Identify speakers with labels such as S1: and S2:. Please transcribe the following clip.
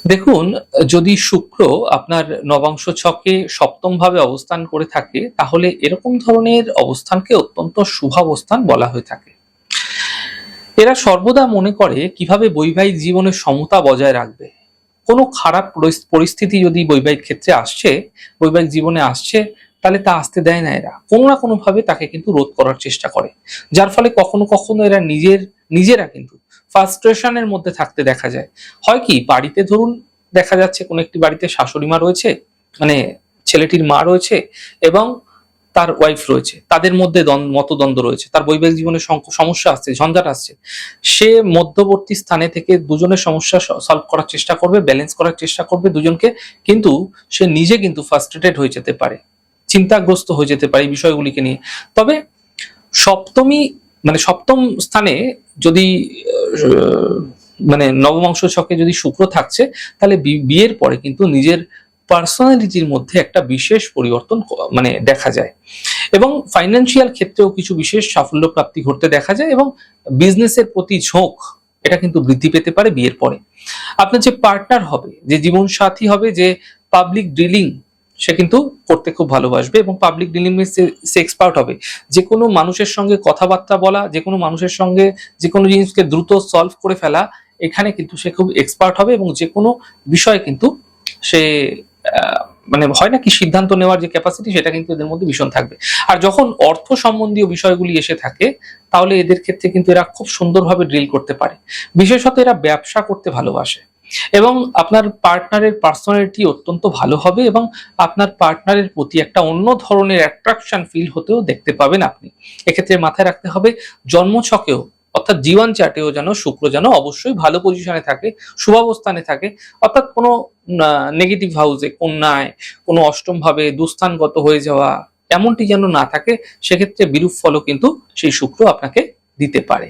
S1: দেখুন, যদি শুক্র আপনার নবাংশ ছকে সপ্তম ভাবে অবস্থান করে থাকে তাহলে এরকম ধরনের অবস্থানকে অত্যন্ত শুভাবস্থান বলা হয়ে থাকে। এরা সর্বদা মনে করে কিভাবে বৈবাহিক জীবনে সমতা বজায় রাখবে। কোনো খারাপ পরিস্থিতি যদি বৈবাহিক ক্ষেত্রে আসছে, বৈবাহিক জীবনে আসছে, তাহলে তা আসতে দেয় না। এরা কোনো না কোনো ভাবে তাকে কিন্তু রোধ করার চেষ্টা করে, যার ফলে কখনো কখনো এরা নিজেরা কিন্তু ফ্রাস্ট্রেশনের মধ্যে থাকতে দেখা যায়। হয় কি, বাড়িতে ধরুন দেখা যাচ্ছে কোনো একটি বাড়িতে শাশুড়ি মা রয়েছে, মানে ছেলেটির মা রয়েছে এবং তার ওয়াইফ রয়েছে, তাদের মধ্যে মতদ্বন্দ্ব রয়েছে, তার বৈবাহিক জীবনে সমস্যা আসছে, ঝঞ্ঝাট আসছে। সে মধ্যবর্তী স্থানে থেকে দুজনের সমস্যা সলভ করার চেষ্টা করবে, ব্যালেন্স করার চেষ্টা করবে দুজনকে, কিন্তু সে নিজে কিন্তু ফ্রাস্ট্রেটেড হয়ে যেতে পারে, চিন্তাগ্রস্ত হয়ে যেতে পারে এই বিষয়গুলিকে নিয়ে। তবে সপ্তমী, মানে সপ্তম স্থানে যদি মানে নবমাংশ ছকে যদি শুক্র থাকছে, তাহলে বিয়ের পরে কিন্তু নিজের পার্সোনালিটির মধ্যে একটা বিশেষ পরিবর্তন মানে দেখা যায়, এবং ফাইন্যান্সিয়াল ক্ষেত্রেও কিছু বিশেষ সাফল্য প্রাপ্তি ঘটতে দেখা যায়, এবং বিজনেসের প্রতি ঝোঁক এটা কিন্তু বৃদ্ধি পেতে পারে বিয়ের পরে। আপনার যে পার্টনার হবে, যে জীবন সাথী হবে, যে পাবলিক ডিলিং সে কিন্তু করতে খুব ভালোবাসবে এবং পাবলিক ডিলিং সে এক্সপার্ট হবে। যে কোনো মানুষের সঙ্গে কথাবার্তা বলা, যে কোনো মানুষের সঙ্গে যে কোনো জিনিসকে দ্রুত সলভ করে ফেলা, এখানে কিন্তু সে খুব এক্সপার্ট হবে, এবং যে কোনো বিষয়ে কিন্তু সে মানে হয় না কি, সিদ্ধান্ত নেওয়ার যে ক্যাপাসিটি সেটা কিন্তু এদের মধ্যে ভীষণ থাকবে। আর যখন অর্থ সম্বন্ধীয় বিষয়গুলি এসে থাকে, তাহলে এদের ক্ষেত্রে কিন্তু এরা খুব সুন্দরভাবে ড্রিল করতে পারে। বিশেষত এরা ব্যবসা করতে ভালোবাসে, এবং আপনার পার্টনারের পার্সোনালিটি অত্যন্ত ভালো হবে, এবং আপনার পার্টনারের প্রতি একটা অন্য ধরনের অ্যাট্রাকশন ফিল হতেও দেখতে পাবেন আপনি। এক্ষেত্রে মাথায় রাখতে হবে, জন্মছকেও অর্থাৎ জীবন চার্টেও যেন শুক্র যেন অবশ্যই ভালো পজিশনে থাকে, শুভাবস্থানে থাকে, অর্থাৎ কোনো নেগেটিভ হাউসে, কন্যায়, কোনো অষ্টম ভাবে দুস্থানগত হয়ে যাওয়া এমনটি যেন না থাকে। সেক্ষেত্রে বিরূপ ফলও কিন্তু সেই শুক্র আপনাকে দিতে পারে।